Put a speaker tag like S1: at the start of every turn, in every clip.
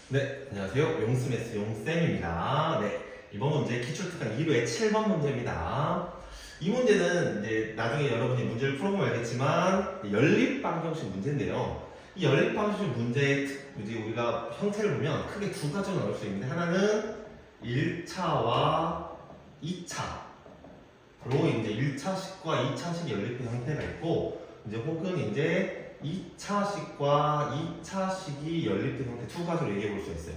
S1: 네, 안녕하세요. 용스매스 용쌤입니다. 네, 이번 문제 기출특강 2부의 7번 문제입니다. 이 문제는 이제 나중에 여러분이 문제를 풀어보면 알겠지만 연립방정식 문제인데요. 이 연립방정식 문제의 이제 우리가 형태를 보면 크게 두 가지로 나눌 수 있는데 하나는 1차와 2차로 이제 1차식과 2차식 연립의 형태가 있고 이제 혹은 이제 2차식과 2차식이 연립된 형태 두 가지로 얘기해 볼 수 있어요.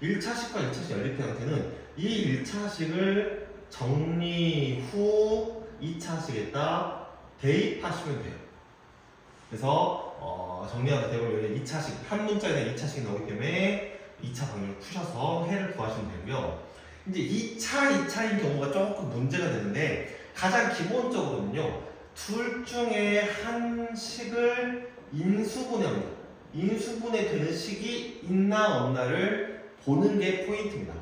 S1: 1차식과 2차식 연립된 형태는 이 1차식을 정리 후 2차식에다 대입하시면 돼요. 그래서 정리하면 되고 여기 2차식 한 문자에 대한 2차식이 나오기 때문에 2차 방정을 푸셔서 해를 구하시면 되고요. 이제 2차인 경우가 조금 문제가 되는데 가장 기본적으로는요. 둘 중에 한 식을 인수분해합니다. 인수분해 되는 식이 있나 없나를 보는 게 포인트입니다.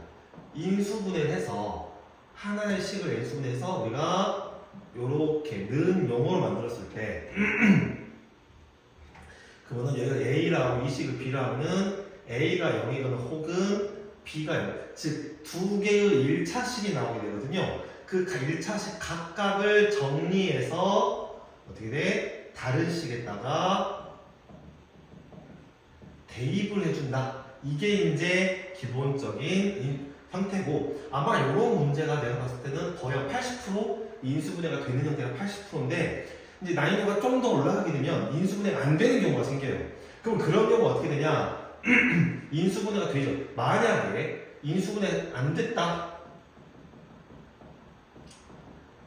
S1: 인수분해를 해서 하나의 식을 인수분해해서 우리가 이렇게 는 용어로 만들었을 때 그거는 얘가 A라고 이 식을 B라 하면은 A가 0이거나 혹은 B가 0. 즉 두 개의 1차식이 나오게 되거든요. 그 1차식 각각을 정리해서 어떻게 돼? 다른 식에다가 대입을 해준다. 이게 이제 기본적인 형태고 아마 이런 문제가 내가 봤을 때는 거의 80% 인수분해가 되는 형태가 80%인데 이제 난이도가 좀 더 올라가게 되면 인수분해가 안 되는 경우가 생겨요. 그럼 그런 경우가 어떻게 되냐? 인수분해가 되죠. 만약에 인수분해 안 됐다.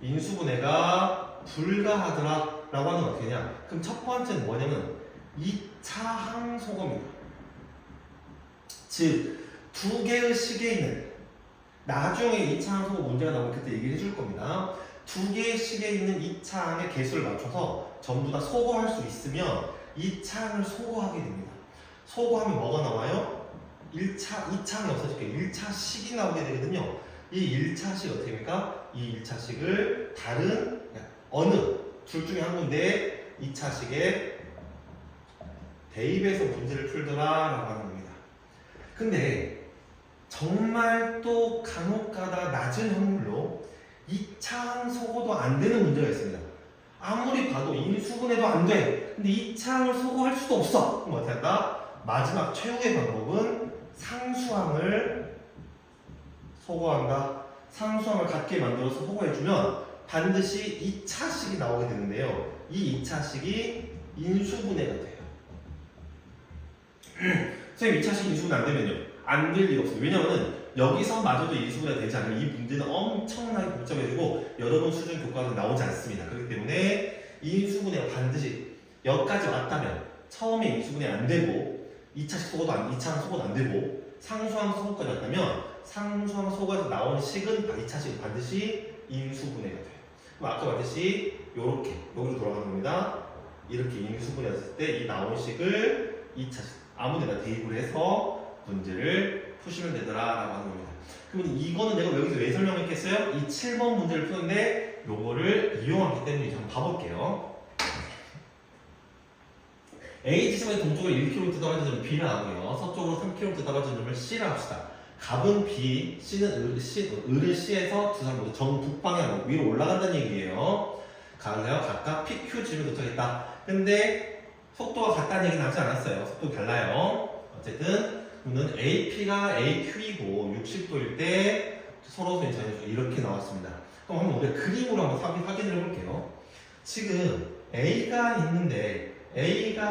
S1: 인수분해가 불가하더라 라고 하는 건 어떻게 되냐? 그럼 첫 번째는 뭐냐면 2차 항소거입니다. 즉, 두 개의 식에 있는 나중에 2차 항소거 문제가 나오면 그때 얘기를 해줄 겁니다. 두 개의 식에 있는 2차 항의 개수를 맞춰서 전부 다 소거할 수 있으면 2차 항을 소거하게 됩니다. 소거하면 뭐가 나와요? 2차 항이 없어질게요. 1차 식이 나오게 되거든요. 이 1차식 어떻게 됩니까? 이 1차식을 다른 어느 둘 중에 한 군데 2차식에 대입해서 문제를 풀더라 라고 하는 겁니다. 근데 정말 또 간혹가다 낮은 확률로 2차항 소거도 안 되는 문제가 있습니다. 아무리 봐도 인수분해도 안 돼. 근데 2차항을 소거할 수도 없어. 그럼 어떻게 할까? 마지막 최후의 방법은 상수항을 소거한다. 상수항을 같게 만들어서 소거해주면 반드시 2차식이 나오게 되는데요. 이 2차식이 인수분해가 돼요. 선생님 2차식 인수분해 안 되면요? 안 될 리가 없어요. 왜냐면은 여기서 마저도 인수분해가 되지 않으면 이 문제는 엄청나게 복잡해지고 여러분 수준 교과서에 나오지 않습니다. 그렇기 때문에 인수분해가 반드시 여기까지 왔다면 처음에 인수분해 안 되고 2차식 소거도 2차항 소거도 안 되고 상수항 소거까지 왔다면 상수항 소거에서 나온 식은 2차식은 반드시 인수분해가 돼요. 그럼 아까 말했듯이 요렇게 여기로 돌아가는 겁니다. 이렇게 인수분해했을 때 이 나온 식을 2차식 아무데나 대입을 해서 문제를 푸시면 되더라 라고 하는 겁니다. 그러면 이거는 내가 여기서 왜 설명했겠어요? 이 7번 문제를 푸는데 요거를 이용하기 때문에 한번 봐볼게요. A 지점의 동쪽으로 1km 떨어진 점을 B라 하고요. 서쪽으로 3km 떨어진 점을 C라 합시다. 갑은 B, C는 을은 C에서 두 사람 모두 정북방향으로 위로 올라간다는 얘기예요. 가을에요. 각각 PQ 지점에 도착했다. 근데 속도가 같다는 얘기는 하지 않았어요. 속도가 달라요. 어쨌든 그러면 AP가 AQ이고 60도일 때 서로서의 전형수가 이렇게 나왔습니다. 그럼 한번 우리가 그림으로 한번 확인을 해볼게요. 지금 A가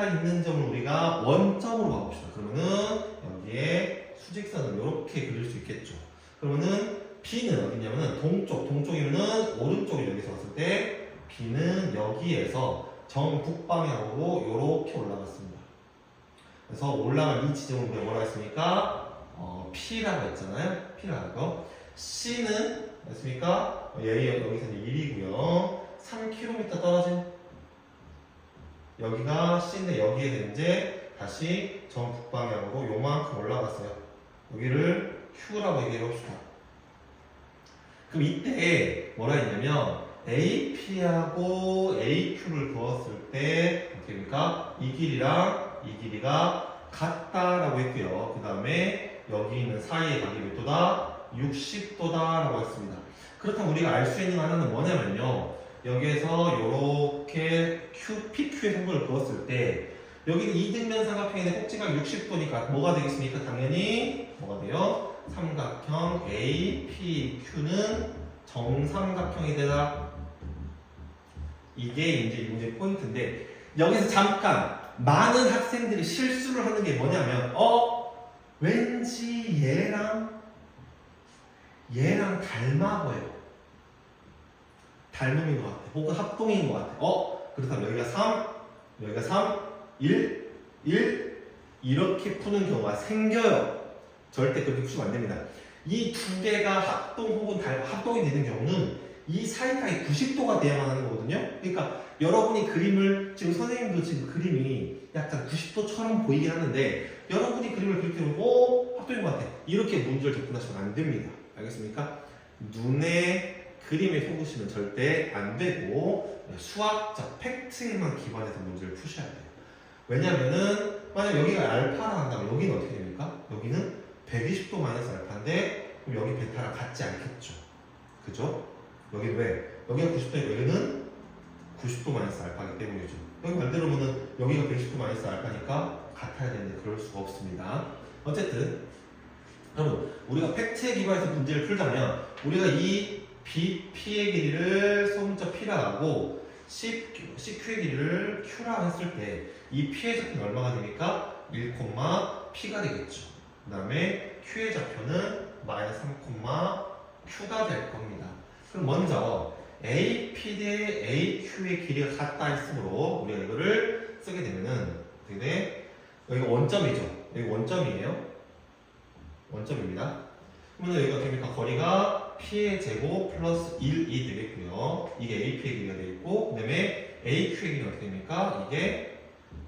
S1: 있는 점을 우리가 원점으로 가봅시다. 그러면은 여기에 수직선을 이렇게 그릴 수 있겠죠. 그러면은 B는 어디냐면은 동쪽이면은 오른쪽이 여기서 왔을 때 B는 여기에서 정북방향으로 이렇게 올라갔습니다. 그래서 올라간 이 지점을 우리가 뭐라고 했습니까? P라고 했잖아요. P라고. C는 했습니까? 여기서 1이고요. 3km 떨어진 여기가 C인데 여기에 이제 다시 정북방향으로 요만큼 올라갔어요. 여기를 Q라고 얘기해 봅시다. 그럼 이때 뭐라 했냐면 AP하고 AQ를 그었을 때 어떻게 됩니까? 이 길이랑 이 길이가 같다라고 했고요. 그 다음에 여기 있는 사이의 각이 몇 도다? 60도다라고 했습니다. 그렇다면 우리가 알 수 있는 하나는 뭐냐면요. 여기에서 이렇게 PQ의 성분을 그었을 때 여기는 이등변 삼각형인데 꼭지가 60도니까 뭐가 되겠습니까? 당연히 뭐가 돼요? 삼각형 APQ는 정삼각형이 되다. 이게 이제 이 문제 포인트인데 여기서 잠깐 많은 학생들이 실수를 하는 게 뭐냐면 왠지 얘랑 닮아 보여. 닮음인 것 같아. 혹은 합동인 것 같아. 그렇다면 여기가 3, 여기가 3, 1, 1 이렇게 푸는 경우가 생겨요. 절대 그렇게 푸시면 안 됩니다. 이 두 개가 합동 혹은 합동이 되는 경우는 이 사이각이 90도가 돼야만 하는 거거든요. 그러니까 여러분이 그림을 지금 선생님도 지금 그림이 약간 90도처럼 보이긴 하는데 여러분이 그림을 그렇게 보고 합동인 것 같아. 이렇게 문제를 접근하시면 안 됩니다. 알겠습니까? 눈에 그림에 속으시면 절대 안 되고 수학적 팩트에만 기반해서 문제를 푸셔야 돼요. 왜냐면은 만약 여기가 알파라 한다면 여기는 어떻게 됩니까? 여기는 120도 마이너스 알파인데 그럼 여기 베타랑 같지 않겠죠. 그죠? 여기는 왜? 여기가 90도니까 여기는 90도 마이너스 알파이기 때문이죠. 여기 반대로 보면 여기가 120도 마이너스 알파니까 같아야 되는데 그럴 수가 없습니다. 어쨌든 여러분 우리가 팩트에 기반해서 문제를 풀자면 우리가 이 P의 길이를 소문자 P라 하고 CQ의 길이를 Q라 했을 때 이 P의 좌표는 얼마가 됩니까? 1, P가 되겠죠. 그 다음에 Q의 좌표는 마이너스 3, Q가 될 겁니다. 그럼 먼저 AP 대 AQ의 길이가 같다 했으므로 우리가 이거를 쓰게 되면은 어떻게 돼? 여기가 원점이죠. 여기 원점이에요. 원점입니다. 그러면 여기가 어떻게 됩니까? 거리가 P의 제곱 플러스 1이 되겠고요. 이게 AP의 길이가 되겠고, 그 다음에 AQ의 길이가 어떻게 됩니까? 이게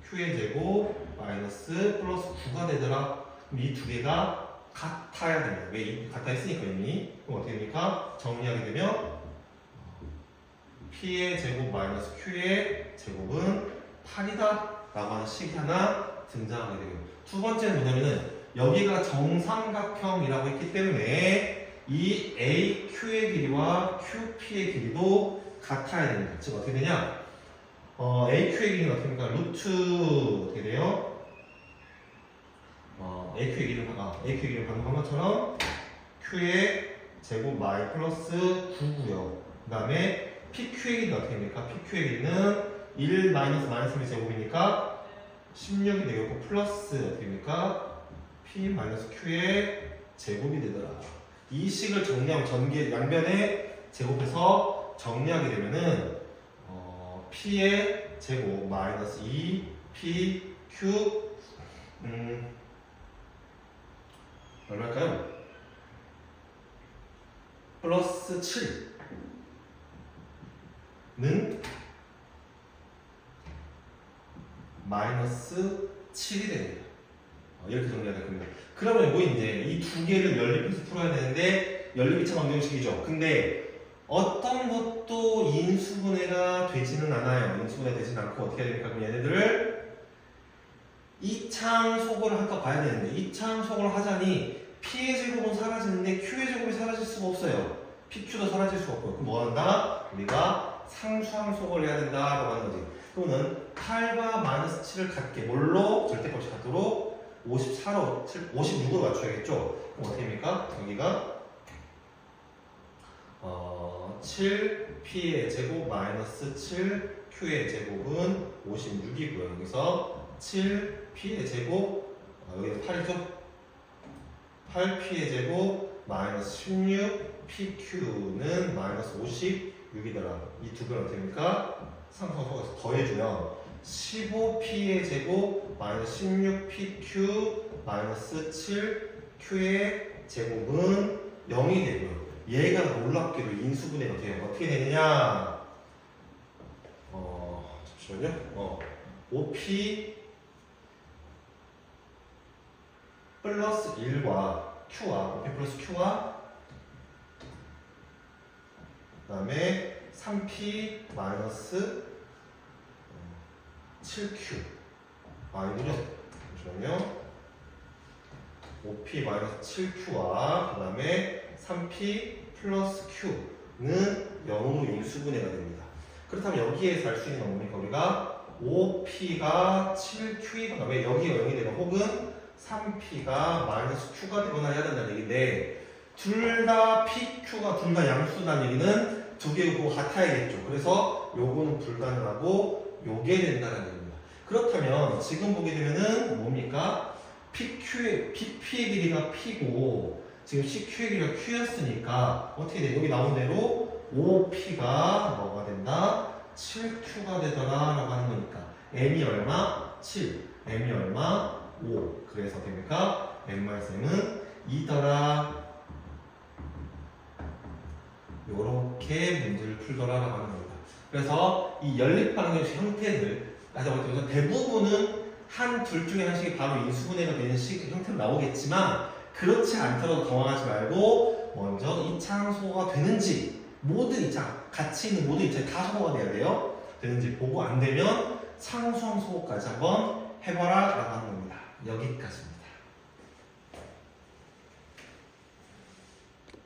S1: Q의 제곱 마이너스 플러스 9가 되더라. 그럼 이 두 개가 같아야 됩니다. 왜? 같아 했으니까 이미. 그럼 어떻게 됩니까? 정리하게 되면 P의 제곱 마이너스 Q의 제곱은 8이다 라고 하는 식이 하나 등장하게 되고요. 두 번째는 뭐냐면은 여기가 정삼각형이라고 했기 때문에 이 AQ의 길이와 QP의 길이도 같아야 됩니다. 즉 어떻게 되냐? AQ의 길이는 어떻게 됩니까? 루트 어떻게 돼요? AQ의 길이는 방금 한 것처럼 Q의 제곱 마이 플러스 9고요. 그 다음에 PQ의 길이는 어떻게 됩니까? PQ의 길이는 1 마이너스 3의 제곱이니까 16이 되겠고 플러스 어떻게 됩니까? P 마이너스 Q의 제곱이 되더라. 이 식을 정리하면 전개 양변에 제곱해서 정리하게 되면은 P의 제곱 마이너스 2 P Q 얼마일까요? 플러스 7는 마이너스 7이 됩니다. 이렇게 정리가 될 겁니다. 그러면 뭐 이제 이 두 개를 연립해서 풀어야 되는데 연립 2차 방정식이죠. 근데 어떤 것도 인수분해가 되지는 않아요. 인수분해 되지는 않고 어떻게 해야 됩니까? 그럼 얘네들을 이차항소거를 할까 봐야 되는데 이차항소거를 하자니 P의 제곱은 사라지는데 Q의 제곱이 사라질 수가 없어요. PQ도 사라질 수가 없고요. 그럼 뭐 한다? 우리가 상수항소거를 해야 된다라고 하는 거지. 그러면 8과 마이너스 7을 같게 뭘로? 절대값이 같도록 54로 56으로 맞춰야겠죠. 그럼 어떻게 됩니까? 여기가 7P의 제곱 마이너스 7Q의 제곱은 56이고요. 여기서 7P의 제곱 여기서 8이죠? 8P의 제곱 마이너스 16 PQ는 마이너스 56이더라. 이 두 개는 어떻게 됩니까? 상수항소거해서 더해주면 15P의 제곱 마이너스 16PQ 마이너스 7Q의 제곱은 0이 되고요. 얘가 놀랍게도 인수분해가 돼요. 어떻게 되느냐? 잠시만요. 5P 플러스 1과 Q와 5P 플러스 Q와 그 다음에 3P 마이너스 7Q 이거죠? 잠시만요. 5p-7q와 그 다음에 3p 플러스 q는 0으로 인수분해가 됩니다. 그렇다면 여기에서 알 수 있는 어머니 거리가 5p가 7q이거나 왜 여기가 0이 되거나 혹은 3p가 마이너스 q가 되거나 해야 된다는 얘기인데 둘 다 pq가 둘 다 양수라는 얘기는 두 개고 같아야겠죠. 그래서 요거는 불가능하고 요게 된다는 얘기입니다. 그렇다면 지금 보게 되면은 뭡니까? PP의 길이가 P고 지금 CQ의 길이가 Q였으니까 어떻게 돼? 여기 나온 대로 5P가 뭐가 된다? 7Q가 되더라 라고 하는 거니까 M이 얼마? 7 M이 얼마? 5 그래서 됩니까? M-M은 2더라 요렇게 문제를 풀더라 라고 하는 겁니다. 그래서 이 연립방정 형태들 대부분은 한 둘 중에 한식이 바로 인수분해가 되는 형태로 나오겠지만 그렇지 않더라도 당황하지 말고 먼저 이차항소가 되는지 모든 이차 같이 있는 모든 이차에 다 소거가 돼야 돼요. 되는지 보고 안 되면 상수항소까지 한번 해봐라 라고 하는 겁니다. 여기까지입니다.